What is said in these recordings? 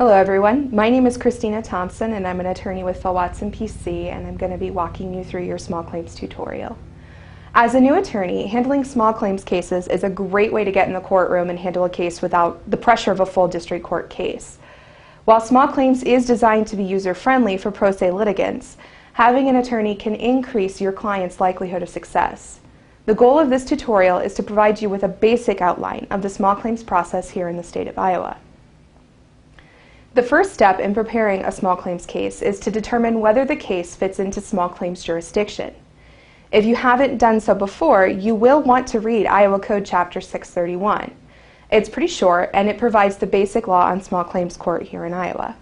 Hello everyone, my name is Christina Thompson and I'm an attorney with Phil Watson PC, and I'm going to be walking you through your small claims tutorial. As a new attorney, handling small claims cases is a great way to get in the courtroom and handle a case without the pressure of a full district court case. While small claims is designed to be user-friendly for pro se litigants, having an attorney can increase your client's likelihood of success. The goal of this tutorial is to provide you with a basic outline of the small claims process here in the state of Iowa. The first step in preparing a small claims case is to determine whether the case fits into small claims jurisdiction. If you haven't done so before, you will want to read Iowa Code Chapter 631. It's pretty short and it provides the basic law on small claims court here in Iowa.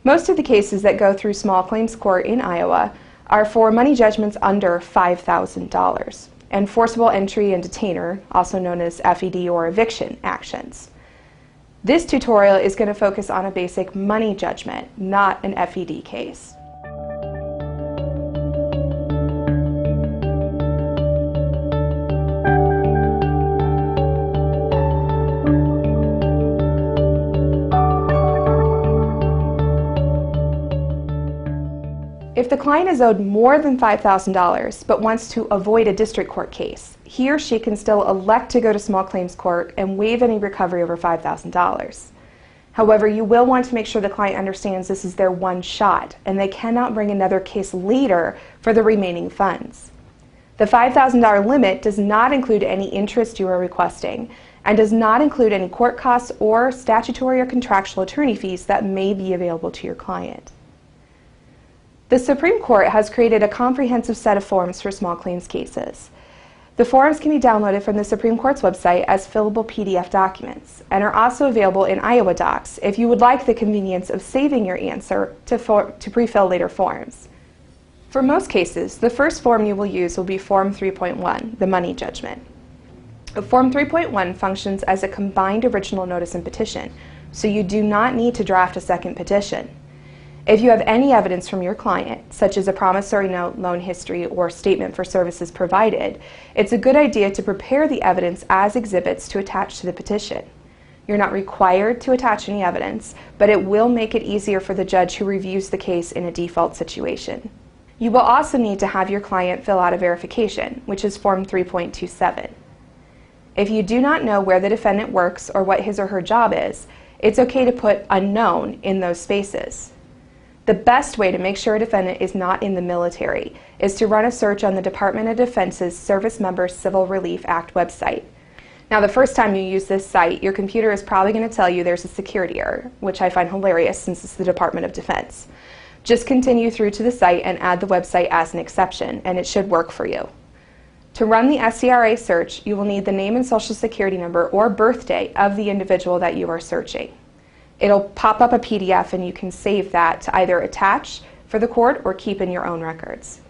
Most of the cases that go through small claims court in Iowa are for money judgments under $5,000 and forcible entry and detainer, also known as FED or eviction actions. This tutorial is going to focus on a basic money judgment, not an FED case. If the client is owed more than $5,000 but wants to avoid a district court case, he or she can still elect to go to small claims court and waive any recovery over $5,000. However, you will want to make sure the client understands this is their one shot and they cannot bring another case later for the remaining funds. The $5,000 limit does not include any interest you are requesting and does not include any court costs or statutory or contractual attorney fees that may be available to your client. The Supreme Court has created a comprehensive set of forms for small claims cases. The forms can be downloaded from the Supreme Court's website as fillable PDF documents and are also available in Iowa Docs if you would like the convenience of saving your answer to pre-fill later forms. For most cases, the first form you will use will be Form 3.1, the money judgment. Form 3.1 functions as a combined original notice and petition, so you do not need to draft a second petition. If you have any evidence from your client, such as a promissory note, loan history, or statement for services provided, it's a good idea to prepare the evidence as exhibits to attach to the petition. You're not required to attach any evidence, but it will make it easier for the judge who reviews the case in a default situation. You will also need to have your client fill out a verification, which is Form 3.27. If you do not know where the defendant works or what his or her job is, it's okay to put unknown in those spaces. The best way to make sure a defendant is not in the military is to run a search on the Department of Defense's Service Member Civil Relief Act website. Now, the first time you use this site, your computer is probably going to tell you there's a security error, which I find hilarious since it's the Department of Defense. Just continue through to the site and add the website as an exception, and it should work for you. To run the SCRA search, you will need the name and social security number or birthday of the individual that you are searching. It'll pop up a PDF and you can save that to either attach for the court or keep in your own records.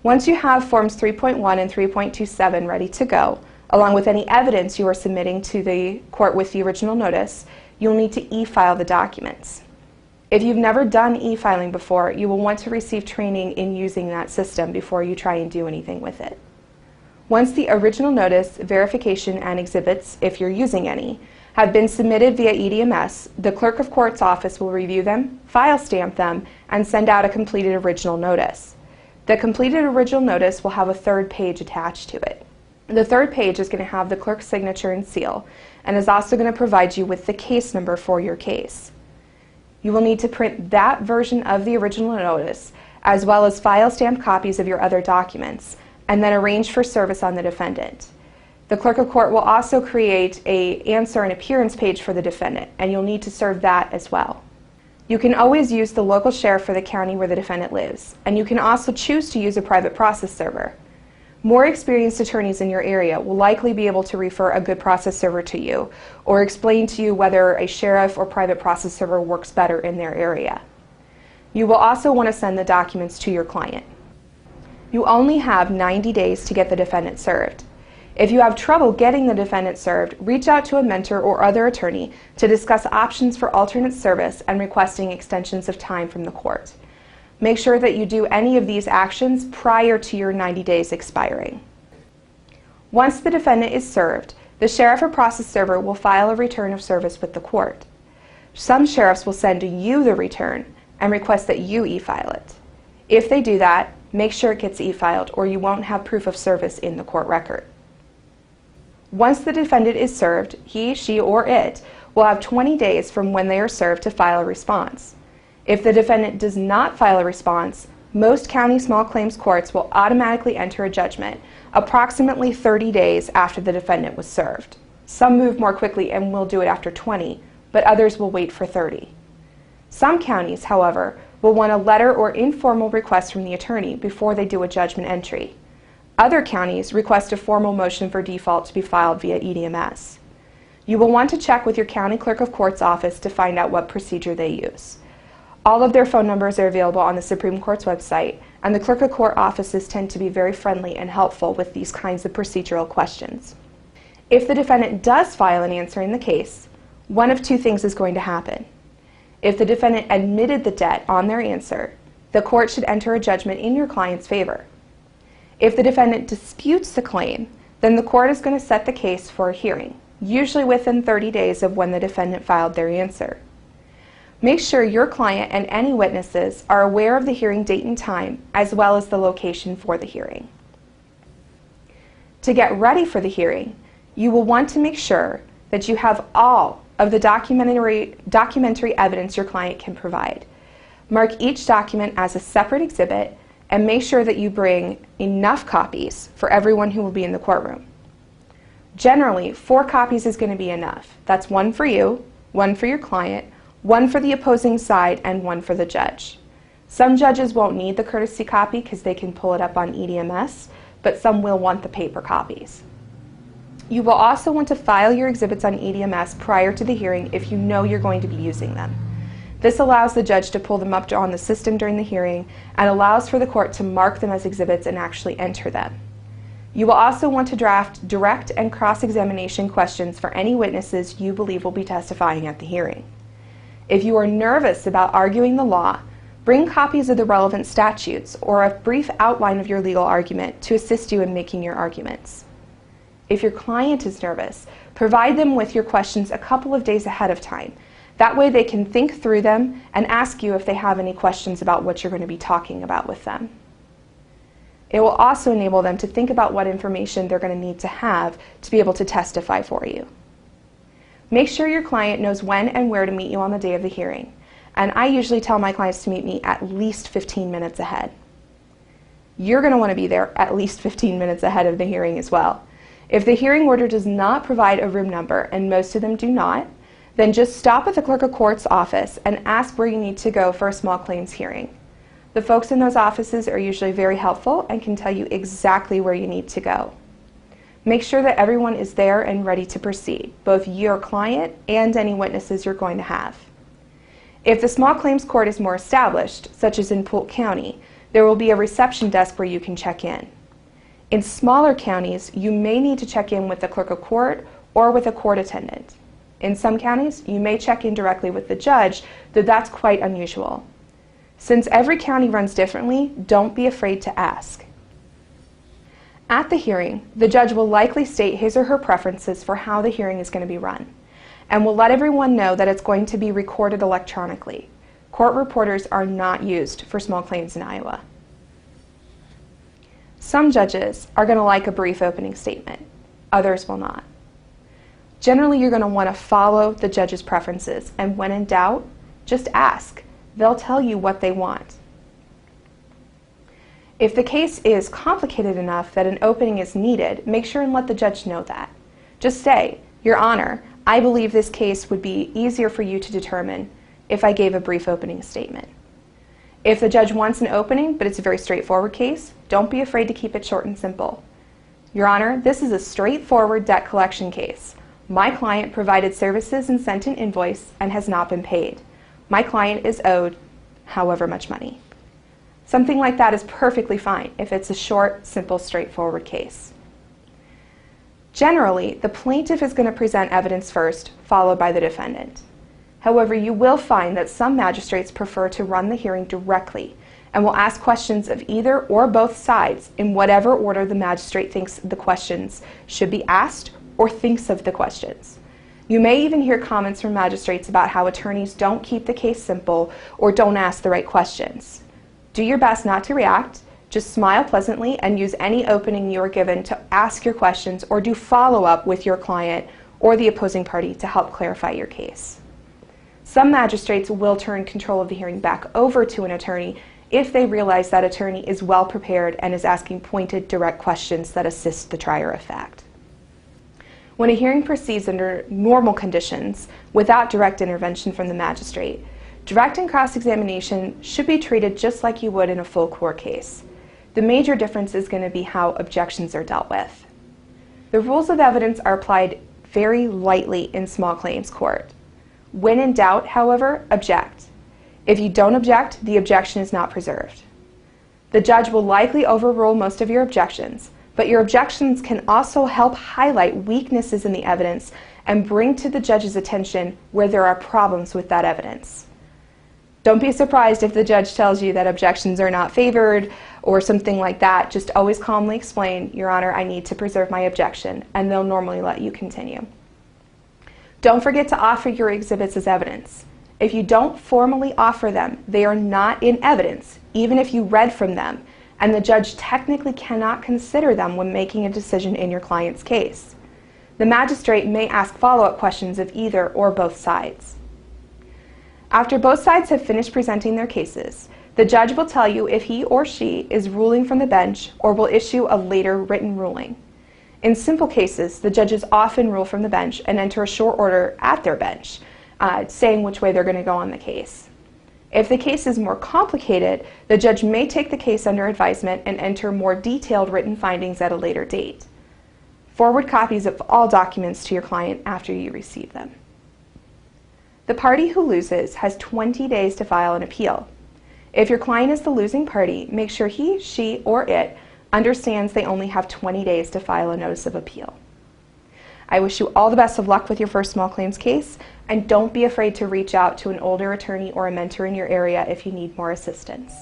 Once you have Forms 3.1 and 3.27 ready to go, along with any evidence you are submitting to the court with the original notice, you'll need to e-file the documents. If you've never done e-filing before, you will want to receive training in using that system before you try and do anything with it. Once the original notice, verification, and exhibits, if you're using any, have been submitted via EDMS, the Clerk of Court's office will review them, file stamp them, and send out a completed original notice. The completed original notice will have a third page attached to it. The third page is going to have the clerk's signature and seal, and is also going to provide you with the case number for your case. You will need to print that version of the original notice, as well as file stamped copies of your other documents, and then arrange for service on the defendant. The Clerk of Court will also create an answer and appearance page for the defendant, and you'll need to serve that as well. You can always use the local sheriff for the county where the defendant lives, and you can also choose to use a private process server. More experienced attorneys in your area will likely be able to refer a good process server to you, or explain to you whether a sheriff or private process server works better in their area. You will also want to send the documents to your client. You only have 90 days to get the defendant served. If you have trouble getting the defendant served, reach out to a mentor or other attorney to discuss options for alternate service and requesting extensions of time from the court. Make sure that you do any of these actions prior to your 90 days expiring. Once the defendant is served, the sheriff or process server will file a return of service with the court. Some sheriffs will send you the return and request that you e-file it. If they do that, make sure it gets e-filed or you won't have proof of service in the court record. Once the defendant is served, he, she, or it will have 20 days from when they are served to file a response. If the defendant does not file a response, most county small claims courts will automatically enter a judgment approximately 30 days after the defendant was served. Some move more quickly and will do it after 20, but others will wait for 30. Some counties, however, will want a letter or informal request from the attorney before they do a judgment entry. Other counties request a formal motion for default to be filed via EDMS. You will want to check with your county clerk of court's office to find out what procedure they use. All of their phone numbers are available on the Supreme Court's website, and the clerk of court offices tend to be very friendly and helpful with these kinds of procedural questions. If the defendant does file an answer in the case, one of two things is going to happen. If the defendant admitted the debt on their answer, the court should enter a judgment in your client's favor. If the defendant disputes the claim, then the court is going to set the case for a hearing, usually within 30 days of when the defendant filed their answer. Make sure your client and any witnesses are aware of the hearing date and time, as well as the location for the hearing. To get ready for the hearing, you will want to make sure that you have all of the documentary evidence your client can provide. Mark each document as a separate exhibit and make sure that you bring enough copies for everyone who will be in the courtroom. Generally, 4 copies is going to be enough. That's 1 for you, 1 for your client, 1 for the opposing side, and 1 for the judge. Some judges won't need the courtesy copy because they can pull it up on EDMS, but some will want the paper copies. You will also want to file your exhibits on EDMS prior to the hearing if you know you're going to be using them. This allows the judge to pull them up on the system during the hearing and allows for the court to mark them as exhibits and actually enter them. You will also want to draft direct and cross-examination questions for any witnesses you believe will be testifying at the hearing. If you are nervous about arguing the law, bring copies of the relevant statutes or a brief outline of your legal argument to assist you in making your arguments. If your client is nervous, provide them with your questions a couple of days ahead of time. That way they can think through them and ask you if they have any questions about what you're going to be talking about with them. It will also enable them to think about what information they're going to need to have to be able to testify for you. Make sure your client knows when and where to meet you on the day of the hearing, and I usually tell my clients to meet me at least 15 minutes ahead. You're going to want to be there at least 15 minutes ahead of the hearing as well. If the hearing order does not provide a room number, and most of them do not, then just stop at the clerk of court's office and ask where you need to go for a small claims hearing. The folks in those offices are usually very helpful and can tell you exactly where you need to go. Make sure that everyone is there and ready to proceed, both your client and any witnesses you're going to have. If the small claims court is more established, such as in Polk County, there will be a reception desk where you can check in. In smaller counties, you may need to check in with the clerk of court or with a court attendant. In some counties, you may check in directly with the judge, though that's quite unusual. Since every county runs differently, don't be afraid to ask. At the hearing, the judge will likely state his or her preferences for how the hearing is going to be run, and will let everyone know that it's going to be recorded electronically. Court reporters are not used for small claims in Iowa. Some judges are going to like a brief opening statement. Others will not. Generally, you're going to want to follow the judge's preferences, and when in doubt, just ask. They'll tell you what they want. If the case is complicated enough that an opening is needed, make sure and let the judge know that. Just say, "Your Honor, I believe this case would be easier for you to determine if I gave a brief opening statement." If the judge wants an opening, but it's a very straightforward case, don't be afraid to keep it short and simple. "Your Honor, this is a straightforward debt collection case. My client provided services and sent an invoice and has not been paid. My client is owed however much money." Something like that is perfectly fine if it's a short, simple, straightforward case. Generally, the plaintiff is going to present evidence first, followed by the defendant. However, you will find that some magistrates prefer to run the hearing directly and will ask questions of either or both sides in whatever order the magistrate thinks the questions should be asked or thinks of the questions. You may even hear comments from magistrates about how attorneys don't keep the case simple or don't ask the right questions. Do your best not to react. Just smile pleasantly and use any opening you are given to ask your questions or do follow-up with your client or the opposing party to help clarify your case. Some magistrates will turn control of the hearing back over to an attorney if they realize that attorney is well prepared and is asking pointed, direct questions that assist the trier of fact. When a hearing proceeds under normal conditions without direct intervention from the magistrate, direct and cross-examination should be treated just like you would in a full court case. The major difference is going to be how objections are dealt with. The rules of evidence are applied very lightly in small claims court. When in doubt, however, object. If you don't object, the objection is not preserved. The judge will likely overrule most of your objections, but your objections can also help highlight weaknesses in the evidence and bring to the judge's attention where there are problems with that evidence. Don't be surprised if the judge tells you that objections are not favored or something like that. Just always calmly explain, Your Honor, I need to preserve my objection, and they'll normally let you continue. Don't forget to offer your exhibits as evidence. If you don't formally offer them, they are not in evidence, even if you read from them, and the judge technically cannot consider them when making a decision in your client's case. The magistrate may ask follow-up questions of either or both sides. After both sides have finished presenting their cases, the judge will tell you if he or she is ruling from the bench or will issue a later written ruling. In simple cases, the judges often rule from the bench and enter a short order at their bench, saying which way they're going to go on the case. If the case is more complicated, the judge may take the case under advisement and enter more detailed written findings at a later date. Forward copies of all documents to your client after you receive them. The party who loses has 20 days to file an appeal. If your client is the losing party, make sure he, she, or it understands they only have 20 days to file a notice of appeal. I wish you all the best of luck with your first small claims case, and don't be afraid to reach out to an older attorney or a mentor in your area if you need more assistance.